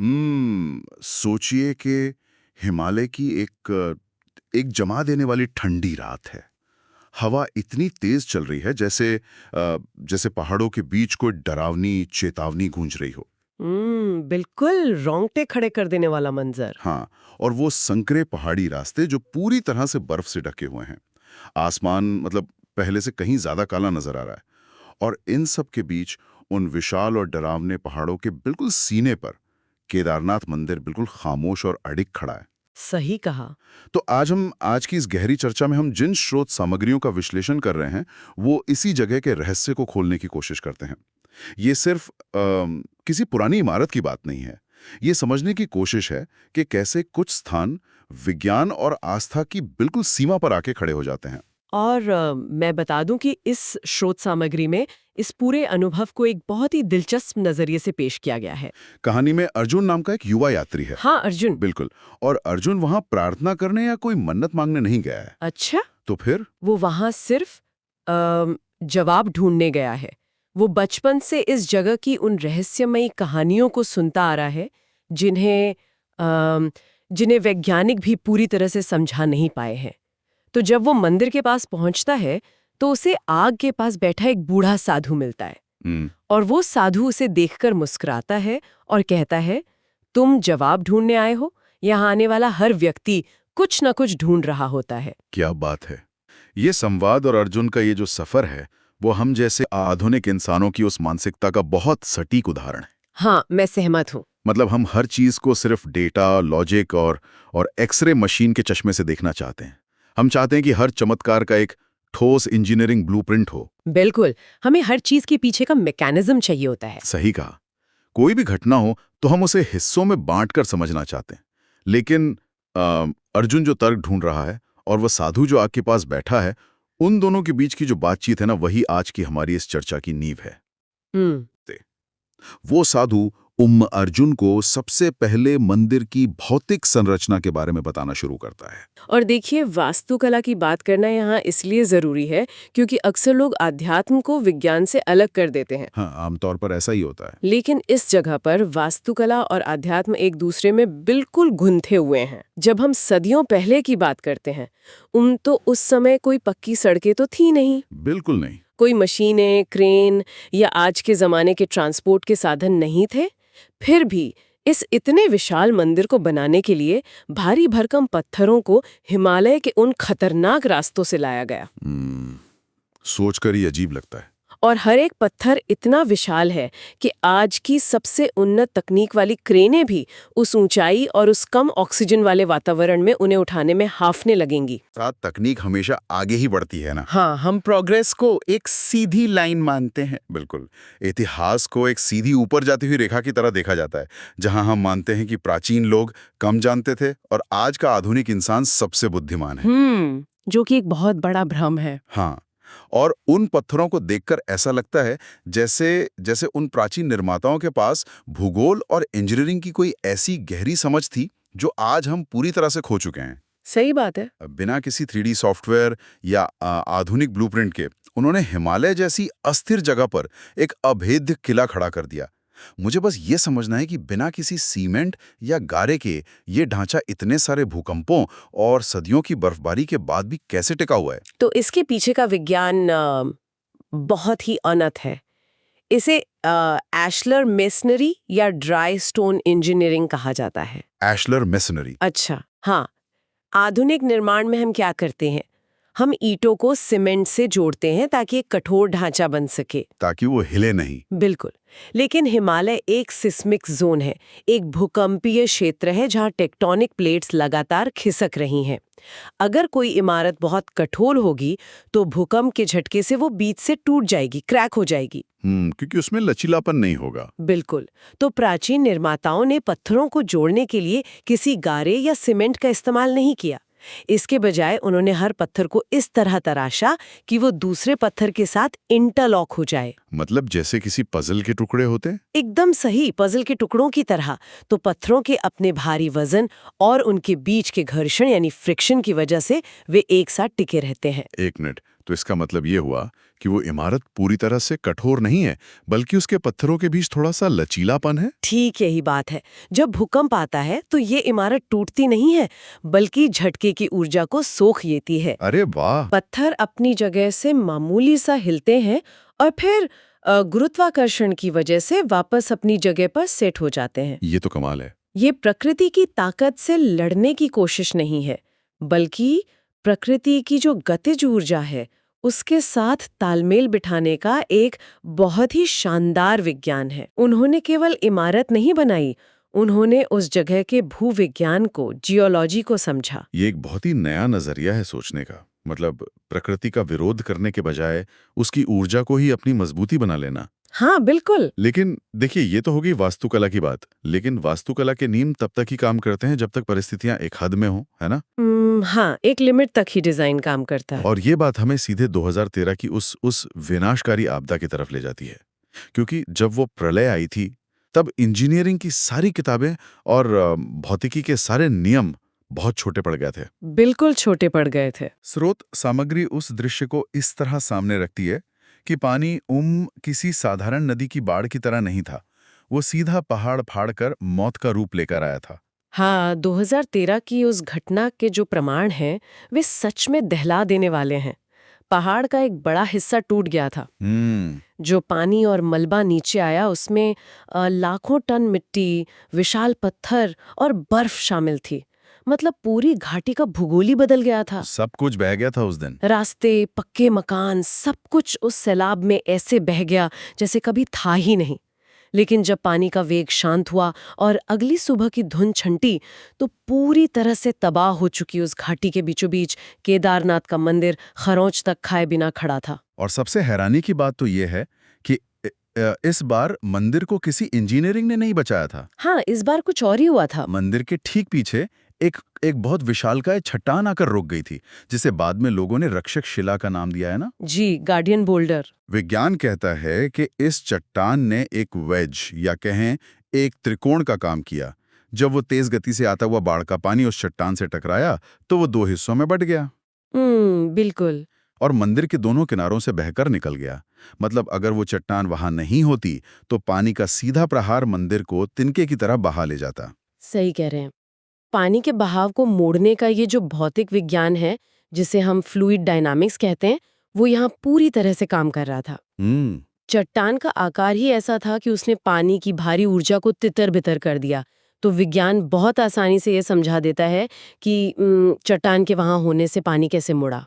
सोचिए कि हिमालय की एक जमा देने वाली ठंडी रात है। हवा इतनी तेज चल रही है जैसे पहाड़ों के बीच कोई डरावनी चेतावनी गूंज रही हो। बिल्कुल रोंगटे खड़े कर देने वाला मंजर। हाँ, और वो संकरे पहाड़ी रास्ते जो पूरी तरह से बर्फ से ढके हुए हैं। आसमान मतलब पहले से कहीं ज्यादा काला नजर आ रहा है, और इन सब के बीच उन विशाल और डरावने पहाड़ों के बिल्कुल सीने पर केदारनाथ मंदिर बिल्कुल खामोश और अडिग खड़ा है। सही कहा। तो आज की इस गहरी चर्चा में हम जिन स्रोत सामग्रियों का विश्लेषण कर रहे हैं, वो इसी जगह के रहस्य को खोलने की कोशिश करते हैं। ये सिर्फ किसी पुरानी इमारत की बात नहीं है। ये समझने की कोशिश है कि कैसे कुछ स्थान विज्ञान और आस्था की बिल्कुल सीमा पर आके खड़े हो जाते हैं। और मैं बता दूं कि इस स्रोत सामग्री में इस पूरे अनुभव को एक बहुत ही दिलचस्प नजरिए से पेश किया गया है। कहानी में अर्जुन नाम का एक युवा यात्री है। हाँ, अर्जुन। बिल्कुल। और अर्जुन वहां प्रार्थना करने या कोई मन्नत मांगने नहीं गया है। अच्छा। तो फिर वो वहां सिर्फ जवाब ढूंढने गया है। वो बचपन से इस जगह की उन रहस्यमयी कहानियों को सुनता आ रहा है जिन्हें वैज्ञानिक भी पूरी तरह से समझा नहीं पाए हैं। तो जब वो मंदिर के पास पहुंचता है तो उसे आग के पास बैठा एक बूढ़ा साधु मिलता है। और वो साधु उसे देखकर मुस्कुराता है और कहता है, तुम जवाब ढूंढने आए हो? यहाँ आने वाला हर व्यक्ति कुछ न कुछ ढूंढ रहा होता है। क्या बात है। ये संवाद और अर्जुन का ये जो सफर है, वो हम जैसे आधुनिक इंसानों की उस मानसिकता का बहुत सटीक उदाहरण है। हाँ, मैं सहमत हूँ। मतलब हम हर चीज को सिर्फ डेटा, लॉजिक और एक्सरे मशीन के चश्मे से देखना चाहते हैं। हम चाहते हैं कि हर चमत्कार का एक ठोस इंजीनियरिंग ब्लूप्रिंट हो। बिल्कुल। हमें हर चीज के पीछे का मैकेनिज्म चाहिए होता है। सही कहा। कोई भी घटना हो तो हम उसे हिस्सों में बांटकर समझना चाहते हैं। लेकिन अर्जुन जो तर्क ढूंढ रहा है और वह साधु जो आग के पास बैठा है, उन दोनों के बीच की जो बातचीत है ना, वही आज की हमारी इस चर्चा की नींव है। वो साधु अर्जुन को सबसे पहले मंदिर की भौतिक संरचना के बारे में बताना शुरू करता है। और देखिए, वास्तुकला की बात करना यहाँ इसलिए जरूरी है क्योंकि अक्सर लोग अध्यात्म को विज्ञान से अलग कर देते हैं। हाँ, आमतौर पर ऐसा ही होता है। लेकिन इस जगह पर वास्तुकला और अध्यात्म एक दूसरे में बिल्कुल गुंथे हुए हैं। जब हम सदियों पहले की बात करते हैं, तो उस समय कोई पक्की सड़कें तो थी नहीं। बिल्कुल नहीं। कोई मशीनें, क्रेन या आज के जमाने के ट्रांसपोर्ट के साधन नहीं थे। फिर भी इस इतने विशाल मंदिर को बनाने के लिए भारी भरकम पत्थरों को हिमालय के उन खतरनाक रास्तों से लाया गया। सोचकर ही अजीब लगता है। और हर एक पत्थर इतना विशाल है कि आज की सबसे उन्नत तकनीक वाली क्रेनें भी उस ऊंचाई और उस कम ऑक्सीजन वाले वातावरण में उन्हें उठाने में हांफने लगेंगी। साथ तकनीक हमेशा आगे ही बढ़ती है ना। हाँ, हम प्रोग्रेस को एक सीधी लाइन मानते हैं। बिल्कुल। इतिहास को एक सीधी ऊपर जाती हुई रेखा की तरह देखा जाता है, जहां हम मानते हैं कि प्राचीन लोग कम जानते थे और आज का आधुनिक इंसान सबसे बुद्धिमान है। जो कि एक बहुत बड़ा भ्रम है। हाँ, और उन पत्थरों को देखकर ऐसा लगता है जैसे उन प्राचीन निर्माताओं के पास भूगोल और इंजीनियरिंग की कोई ऐसी गहरी समझ थी जो आज हम पूरी तरह से खो चुके हैं। सही बात है। बिना किसी 3D सॉफ्टवेयर या आधुनिक ब्लूप्रिंट के उन्होंने हिमालय जैसी अस्थिर जगह पर एक अभेद्य किला खड़ा कर दिया। मुझे बस ये समझना है कि बिना किसी सीमेंट या गारे के ये ढांचा इतने सारे भूकंपों और सदियों की बर्फबारी के बाद भी कैसे टिका हुआ है। तो इसके पीछे का विज्ञान बहुत ही अनंत है। इसे एशलर मेसनरी या ड्राई स्टोन इंजीनियरिंग कहा जाता है। एशलर मेसनरी। अच्छा, हाँ। आधुनिक निर्माण में हम क्या करते हैं? हम ईंटों को सीमेंट से जोड़ते हैं ताकि एक कठोर ढांचा बन सके, ताकि वो हिले नहीं। बिल्कुल। लेकिन हिमालय एक सिस्मिक जोन है, एक भूकंपीय क्षेत्र है जहां टेक्टोनिक प्लेट्स लगातार खिसक रही हैं। अगर कोई इमारत बहुत कठोर होगी तो भूकंप के झटके से वो बीच से टूट जाएगी, क्रैक हो जाएगी। क्योंकि उसमें लचीलापन नहीं होगा। बिल्कुल। तो प्राचीन निर्माताओं ने पत्थरों को जोड़ने के लिए किसी गारे या सीमेंट का इस्तेमाल नहीं किया। इसके बजाय उन्होंने हर पत्थर को इस तरह तराशा कि वो दूसरे पत्थर के साथ इंटरलॉक हो जाए। मतलब जैसे किसी पजल के टुकड़े होते हैं? एकदम सही, पजल के टुकड़ों की तरह। तो पत्थरों के अपने भारी वजन और उनके बीच के घर्षण यानी फ्रिक्शन की वजह से वे एक साथ टिके रहते हैं। एक मिनट, तो इसका मतलब ये हुआ कि वो इमारत पूरी तरह से कठोर नहीं है, बल्कि उसके पत्थरों के बीच थोड़ा सा लचीलापन है। ठीक यही बात है। जब भूकंप आता है तो ये इमारत टूटती नहीं है, बल्कि झटके की ऊर्जा को सोख लेती है। अरे वाह! पत्थर अपनी जगह से मामूली सा हिलते हैं और फिर गुरुत्वाकर्षण की वजह से वापस अपनी जगह पर सेट हो जाते हैं। ये तो कमाल है। ये प्रकृति की ताकत से लड़ने की कोशिश नहीं है, बल्कि प्रकृति की जो गतिज ऊर्जा है उसके साथ तालमेल बिठाने का एक बहुत ही शानदार विज्ञान है। उन्होंने केवल इमारत नहीं बनाई, उन्होंने उस जगह के भूविज्ञान को, जियोलॉजी को समझा। ये एक बहुत ही नया नजरिया है सोचने का। मतलब प्रकृति का विरोध करने के बजाय उसकी ऊर्जा को ही अपनी मजबूती बना लेना। हाँ बिल्कुल। लेकिन देखिए, ये तो होगी वास्तुकला की बात, लेकिन वास्तुकला के नियम तब तक ही काम करते हैं जब तक परिस्थितियां एक हद में हो, है ना? हाँ, एक लिमिट तक ही डिजाइन काम करता है। और ये बात हमें सीधे 2013 की उस विनाशकारी आपदा की तरफ ले जाती है, क्योंकि जब वो प्रलय आई थी, तब इंजीनियरिंग की सारी किताबें और भौतिकी के सारे नियम बहुत छोटे पड़ गए थे। बिल्कुल छोटे पड़ गए थे। स्रोत सामग्री उस दृश्य को इस तरह सामने रखती है कि पानी किसी साधारण नदी की बाढ़ की तरह नहीं था। वो सीधा पहाड़ फाड़कर मौत का रूप लेकर आया था। हाँ, 2013 की उस घटना के जो प्रमाण हैं, वे सच में दहला देने वाले हैं। पहाड़ का एक बड़ा हिस्सा टूट गया था। जो पानी और मलबा नीचे आया उसमें लाखों टन मिट्टी, विशाल पत्थर और बर्फ शामिल थी। मतलब पूरी घाटी का भूगोल ही बदल गया था। सब कुछ बह गया था उस दिन। रास्ते, पक्के मकान, सब कुछ उस सैलाब में ऐसे बह गया जैसे कभी था ही नहीं। लेकिन जब पानी का वेग शांत हुआ और अगली सुबह की धुंध छंटी, तो पूरी तरह से तबाह हो चुकी उस घाटी के बीचों बीच केदारनाथ का मंदिर खरोंच तक खाए बिना खड़ा था। और सबसे हैरानी की बात तो ये है कि इस बार मंदिर को किसी इंजीनियरिंग ने नहीं बचाया था। हाँ, इस बार कुछ और ही हुआ था। मंदिर के ठीक पीछे एक बहुत विशालकाय चट्टान आकर रुक गई थी, जिसे बाद में लोगों ने रक्षक शिला का नाम दिया है ना। जी, गार्डियन बोल्डर। विज्ञान कहता है कि इस चट्टान ने एक वेज या कहें एक त्रिकोण का काम किया। जब वो तेज गति से आता हुआ बाढ़ का पानी उस चट्टान से टकराया तो वो दो हिस्सों में बंट गया बिल्कुल। और मंदिर के दोनों किनारों से बहकर निकल गया। मतलब अगर वो चट्टान वहां नहीं होती तो पानी का सीधा प्रहार मंदिर को तिनके की तरह बहा ले जाता। सही कह रहे हैं। पानी के बहाव को मोड़ने का ये जो भौतिक विज्ञान है, जिसे हम फ्लूइड डायनामिक्स कहते हैं, वो यहाँ पूरी तरह से काम कर रहा था। चट्टान का आकार ही ऐसा था कि उसने पानी की भारी ऊर्जा को तितर-बितर कर दिया। तो विज्ञान बहुत आसानी से ये समझा देता है कि चट्टान के वहां होने से पानी कैसे मुड़ा।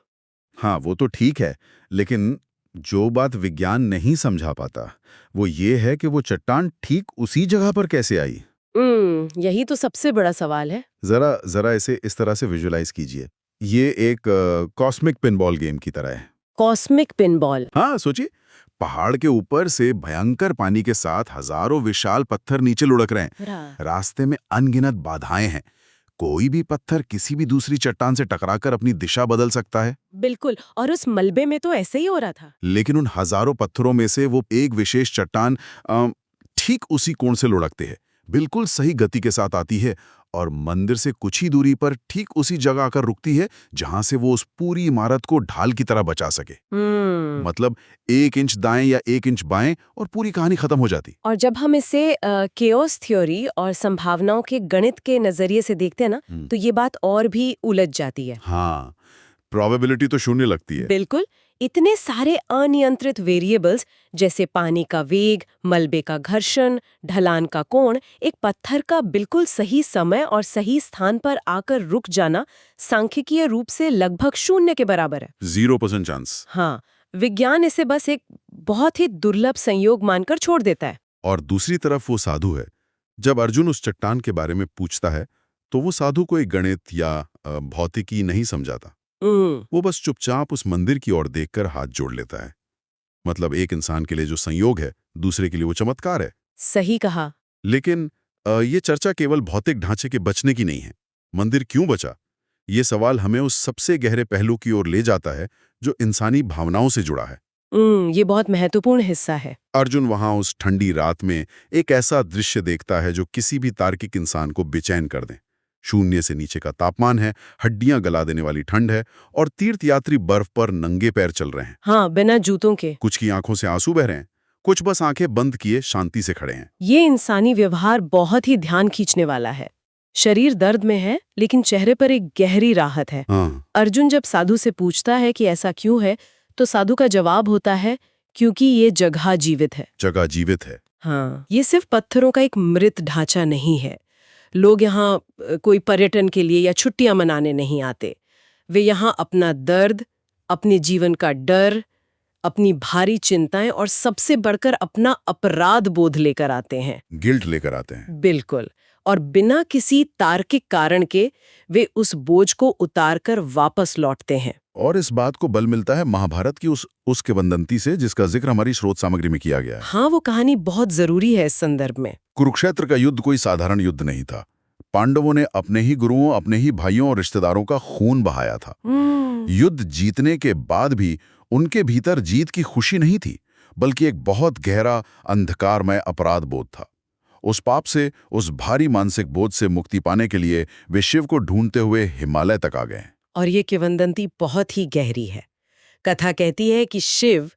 हाँ, वो तो ठीक है, लेकिन जो बात विज्ञान नहीं समझा पाता वो ये है कि वो चट्टान ठीक उसी जगह पर कैसे आई। यही तो सबसे बड़ा सवाल है। जरा इसे इस तरह से विजुलाइज कीजिए। ये एक कॉस्मिक पिनबॉल गेम की तरह है। Cosmic pinball. हाँ, सोचिए, पहाड़ के ऊपर से भयंकर पानी के साथ हजारों विशाल पत्थर नीचे लुढ़क रहे हैं। रास्ते में अनगिनत बाधाएं हैं। कोई भी पत्थर किसी भी दूसरी चट्टान से टकराकर अपनी दिशा बदल सकता है। बिल्कुल, और उस मलबे में तो ऐसे ही हो रहा था। लेकिन उन हजारों पत्थरों में से वो एक विशेष चट्टान ठीक उसी कोण से लुढ़कते हैं, बिल्कुल सही गति के साथ आती है और मंदिर से कुछ ही दूरी पर ठीक उसी जगह आकर रुकती है जहां से वो उस पूरी इमारत को ढाल की तरह बचा सके। मतलब 1 इंच दाएं या 1 इंच बाएं और पूरी कहानी खत्म हो जाती। और जब हम इसे केओस थ्योरी और संभावनाओं के गणित के नजरिए से देखते हैं ना, तो ये बात और भी उलझ जाती है। हाँ, प्रोबेबिलिटी तो शून्य लगती है। बिल्कुल, इतने सारे अनियंत्रित वेरिएबल्स जैसे पानी का वेग, मलबे का घर्षण, ढलान का कोण, एक पत्थर का बिल्कुल सही समय और सही स्थान पर आकर रुक जाना सांख्यिकीय रूप से लगभग 0 के बराबर है। 0% चांस। हाँ, विज्ञान इसे बस एक बहुत ही दुर्लभ संयोग मानकर छोड़ देता है। और दूसरी तरफ वो साधु है। जब अर्जुन उस चट्टान के बारे में पूछता है तो वो साधु कोई गणित या भौतिकी नहीं समझाता। वो बस चुपचाप उस मंदिर की ओर देखकर हाथ जोड़ लेता है। मतलब एक इंसान के लिए जो संयोग है, दूसरे के लिए वो चमत्कार है। सही कहा। लेकिन ये चर्चा केवल भौतिक ढांचे के बचने की नहीं है। मंदिर क्यों बचा? ये सवाल हमें उस सबसे गहरे पहलू की ओर ले जाता है जो इंसानी भावनाओं से जुड़ा है। ये बहुत महत्वपूर्ण हिस्सा है। अर्जुन वहां उस ठंडी रात में एक ऐसा दृश्य देखता है जो किसी भी तार्किक इंसान को बेचैन कर दे। शून्य से नीचे का तापमान है, हड्डियां गला देने वाली ठंड है और तीर्थयात्री बर्फ पर नंगे पैर चल रहे हैं। हाँ, बिना जूतों के। कुछ की आंखों से आंसू बह रहे हैं, कुछ बस आंखें बंद किए शांति से खड़े हैं। ये इंसानी व्यवहार बहुत ही ध्यान खींचने वाला है। शरीर दर्द में है, लेकिन चेहरे पर एक गहरी राहत है। हाँ, अर्जुन जब साधु से पूछता है कि ऐसा क्यों है, तो साधु का जवाब होता है, क्योंकि ये जगह जीवित है। जगह जीवित है। हाँ, ये सिर्फ पत्थरों का एक मृत ढांचा नहीं है। लोग यहाँ कोई पर्यटन के लिए या छुट्टियां मनाने नहीं आते। वे यहाँ अपना दर्द, अपने जीवन का डर, अपनी भारी चिंताएं और सबसे बढ़कर अपना अपराध बोध लेकर आते हैं। गिल्ट लेकर आते हैं। बिल्कुल। और बिना किसी तार्किक कारण के वे उस बोझ को उतारकर वापस लौटते हैं। और इस बात को बल मिलता है महाभारत की उस किंवदंती से, जिसका जिक्र हमारी स्रोत सामग्री में किया गया है। हाँ, वो कहानी बहुत जरूरी है इस संदर्भ में। कुरुक्षेत्र का युद्ध कोई साधारण युद्ध नहीं था। पांडवों ने अपने ही गुरुओं, अपने ही भाइयों और रिश्तेदारों का खून बहाया था। युद्ध जीतने के बाद भी उनके भीतर जीत की खुशी नहीं थी, बल्कि एक बहुत गहरा अंधकारमय अपराध बोध था। उस पाप से, उस भारी मानसिक बोझ से मुक्ति पाने के लिए वे शिव को ढूंढते हुए हिमालय तक आ गए। और ये किंवदंती बहुत ही गहरी है। कथा कहती है कि शिव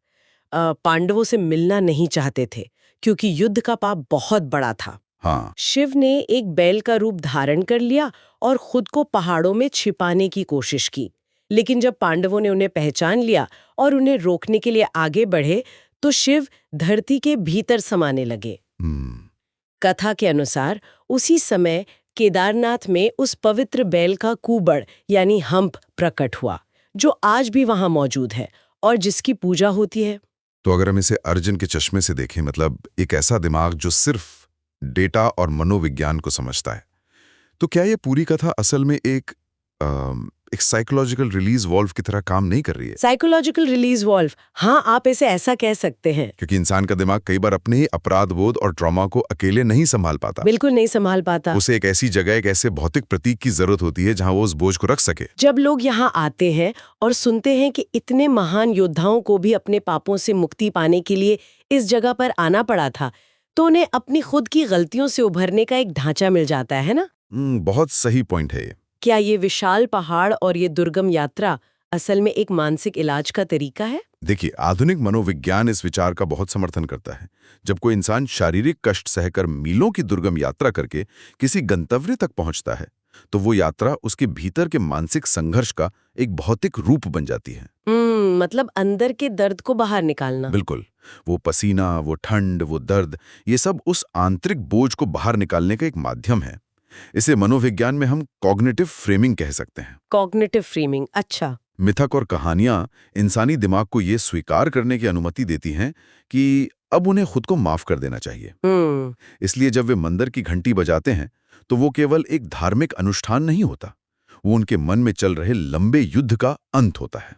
पांडवों से मिलना नहीं चाहते थे, क्योंकि युद्ध का पाप बहुत बड़ा था। हाँ, शिव ने एक बैल का रूप धारण कर लिया और खुद को पहाड़ों में छिपाने की कोशिश की। लेकिन जब पांडवों ने उन्हें पहचान लिया और उन्हें रोकने के लिए आगे बढ़े, तो शिव धरती के भीतर समाने लगे। कथा के अनुसार उसी समय केदारनाथ में उस पवित्र बैल का कूबड़ यानी हम्प प्रकट हुआ, जो आज भी वहां मौजूद है और जिसकी पूजा होती है। तो अगर हम इसे अर्जुन के चश्मे से देखें, मतलब एक ऐसा दिमाग जो सिर्फ डेटा और मनोविज्ञान को समझता है, तो क्या ये पूरी कथा असल में एक साइकोलॉजिकल रिलीज वॉल्व की तरह काम नहीं कर रही है? साइकोलॉजिकल रिलीज वॉल्व, हाँ, आप इसे ऐसा कह सकते हैं। क्योंकि इंसान का दिमाग कई बार अपने ही अपराध बोध और ट्रॉमा को अकेले नहीं संभाल पाता। बिल्कुल नहीं संभाल पाता। उसे एक ऐसी जगह, एक ऐसे भौतिक प्रतीक की जरूरत होती है जहां वो उस बोझ को रख सके। जब लोग यहाँ आते हैं और सुनते हैं कि इतने महान योद्धाओं को भी अपने पापों से मुक्ति पाने के लिए इस जगह पर आना पड़ा था, तो उन्हें अपनी खुद की गलतियों से उभरने का एक ढांचा मिल जाता है ना। बहुत सही पॉइंट है ये। क्या ये विशाल पहाड़ और ये दुर्गम यात्रा असल में एक मानसिक इलाज का तरीका है? देखिए, आधुनिक मनोविज्ञान इस विचार का बहुत समर्थन करता है। जब कोई इंसान शारीरिक कष्ट सहकर मीलों की दुर्गम यात्रा करके किसी गंतव्य तक पहुंचता है, तो वो यात्रा उसके भीतर के मानसिक संघर्ष का एक भौतिक रूप बन जाती है। मतलब अंदर के दर्द को बाहर निकालना। बिल्कुल। वो पसीना, वो ठंड, वो दर्द, ये सब उस आंतरिक बोझ को बाहर निकालने का एक माध्यम है। इसे मनोविज्ञान में हम कॉग्निटिव फ्रेमिंग कह सकते हैं। कॉग्निटिव फ्रेमिंग, अच्छा। मिथक और कहानियां इंसानी दिमाग को ये स्वीकार करने की अनुमति देती हैं कि अब उन्हें खुद को माफ कर देना चाहिए। इसलिए जब वे मंदिर की घंटी बजाते हैं, तो वो केवल एक धार्मिक अनुष्ठान नहीं होता, वो उनके मन में चल रहे लंबे युद्ध का अंत होता है।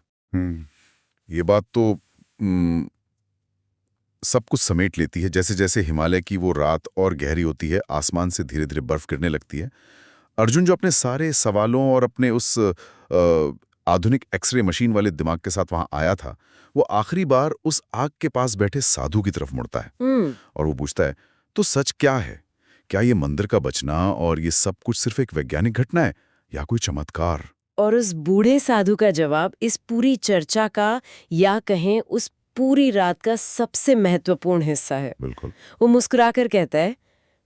ये बात तो सब कुछ समेट लेती है। जैसे जैसे हिमालय की वो रात और गहरी होती है, आसमान से धीरे धीरे बर्फ गिरने लगती है। अर्जुन जो अपने सारे सवालों और अपने उस आधुनिक एक्सरे मशीन वाले दिमाग के साथ वहां आया था, वो आखिरी बार उस आग के पास बैठे साधु की तरफ मुड़ता है और वो पूछता है, तो सच क्या है? क्या ये मंदिर का बचना और ये सब कुछ सिर्फ एक वैज्ञानिक घटना है या कोई चमत्कार? और उस बूढ़े साधु का जवाब इस पूरी चर्चा का, या कहें उस पूरी रात का सबसे महत्वपूर्ण हिस्सा है। बिल्कुल। वो मुस्कुराकर कहता है,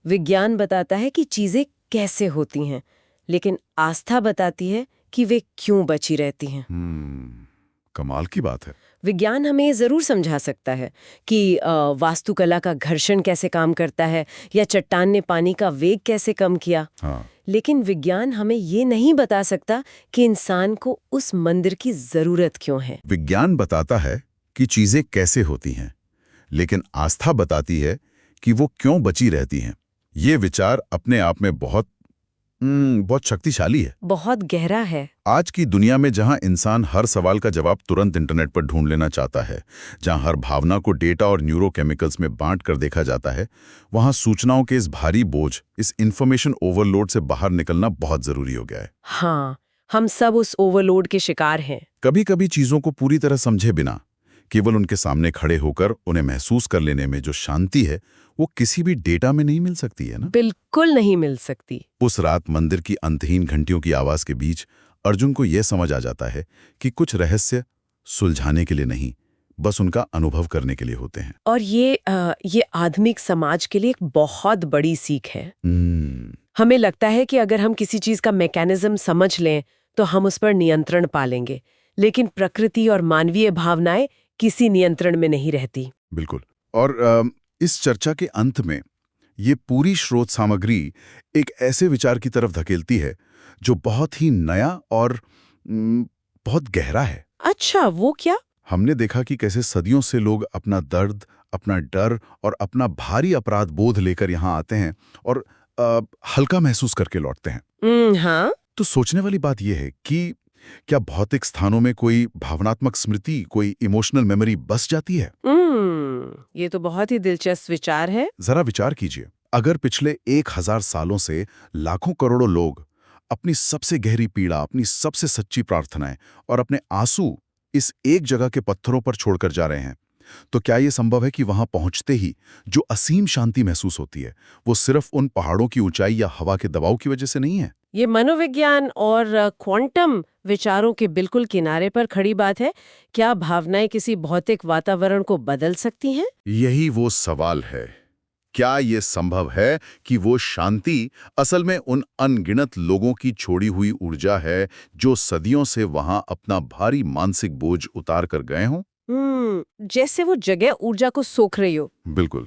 विज्ञान बताता है कि चीजें कैसे होती हैं, लेकिन आस्था बताती है कि वे क्यों बची रहती हैं। कमाल की बात है। विज्ञान हमें जरूर समझा सकता है कि वास्तुकला का घर्षण कैसे काम करता है या चट्टान ने पानी का वेग कैसे कम किया। हाँ। लेकिन विज्ञान हमें ये नहीं बता सकता कि इंसान को उस मंदिर की जरूरत क्यों है। विज्ञान बताता है कि चीजें कैसे होती हैं, लेकिन आस्था बताती है कि वो क्यों बची रहती हैं। ये विचार अपने आप में बहुत शक्तिशाली है, बहुत गहरा है। आज की दुनिया में जहां इंसान हर सवाल का जवाब तुरंत इंटरनेट पर ढूंढ लेना चाहता है, जहां हर भावना को डेटा और न्यूरोकेमिकल्स में बांट कर देखा जाता है, वहां सूचनाओं के इस भारी बोझ, इस इंफॉर्मेशन ओवरलोड से बाहर निकलना बहुत जरूरी हो गया है। हाँ, हम सब उस ओवरलोड के शिकार हैं। कभी कभी चीजों को पूरी तरह समझे बिना, केवल उनके सामने खड़े होकर उन्हें महसूस कर लेने में जो शांति है वो किसी भी डेटा में नहीं मिल सकती है ना। बिल्कुल नहीं मिल सकती। उस रात मंदिर की अंतहीन घंटियों की आवाज के बीच अर्जुन को यह समझ आ जाता है कि कुछ रहस्य सुलझाने के लिए नहीं, बस उनका अनुभव करने के लिए होते हैं। और ये आधुनिक समाज के लिए एक बहुत बड़ी सीख है। हमें लगता है कि अगर हम किसी चीज का मैकेनिज्म समझ लें तो हम उस पर नियंत्रण पा लेंगे, लेकिन प्रकृति और मानवीय भावनाएं किसी नियंत्रण में नहीं रहती। बिल्कुल। और इस चर्चा के अंत में ये पूरी स्रोत सामग्री एक ऐसे विचार की तरफ धकेलती है जो बहुत ही नया और बहुत गहरा है। अच्छा, वो क्या? हमने देखा कि कैसे सदियों से लोग अपना दर्द, अपना डर और अपना भारी अपराध बोध लेकर यहाँ आते हैं और हल्का महसूस करके लौटते हैं। हाँ। तो सोचने वाली बात यह है कि क्या भौतिक स्थानों में कोई भावनात्मक स्मृति, कोई इमोशनल मेमोरी बस जाती है? ये तो बहुत ही दिलचस्प विचार है। जरा विचार कीजिए, अगर पिछले 1000 सालों से लाखों करोड़ों लोग अपनी सबसे गहरी पीड़ा, अपनी सबसे सच्ची प्रार्थनाएं और अपने आंसू इस एक जगह के पत्थरों पर छोड़कर जा रहे हैं, तो क्या यह संभव है कि वहां पहुंचते ही जो असीम शांति महसूस होती है वो सिर्फ उन पहाड़ों की ऊंचाई या हवा के दबाव की वजह से नहीं है? ये मनोविज्ञान और क्वांटम विचारों के बिल्कुल किनारे पर खड़ी बात है। क्या भावनाएं किसी भौतिक वातावरण को बदल सकती हैं? यही वो सवाल है। क्या ये संभव है कि वो शांति असल में उन अनगिनत लोगों की छोड़ी हुई ऊर्जा है जो सदियों से वहां अपना भारी मानसिक बोझ उतार कर गए हों? जैसे वो जगह ऊर्जा को सोख रही हो। बिल्कुल।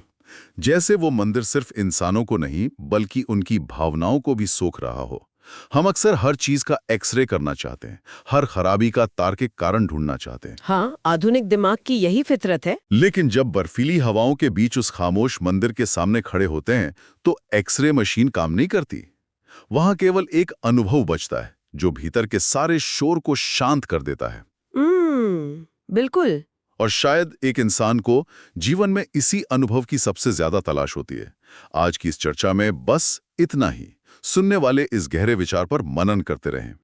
जैसे वो मंदिर सिर्फ इंसानों को नहीं बल्कि उनकी भावनाओं को भी सोख रहा हो। हम अक्सर हर चीज का एक्सरे करना चाहते हैं, हर खराबी का तार्किक कारण ढूंढना चाहते हैं। हाँ, आधुनिक दिमाग की यही फितरत है। लेकिन जब बर्फीली हवाओं के बीच उस खामोश मंदिर के सामने खड़े होते हैं तो एक्सरे मशीन काम नहीं करती। वहां केवल एक अनुभव बचता है जो भीतर के सारे शोर को शांत कर देता है। बिल्कुल। और शायद एक इंसान को जीवन में इसी अनुभव की सबसे ज्यादा तलाश होती है। आज की इस चर्चा में बस इतना ही। सुनने वाले इस गहरे विचार पर मनन करते रहें।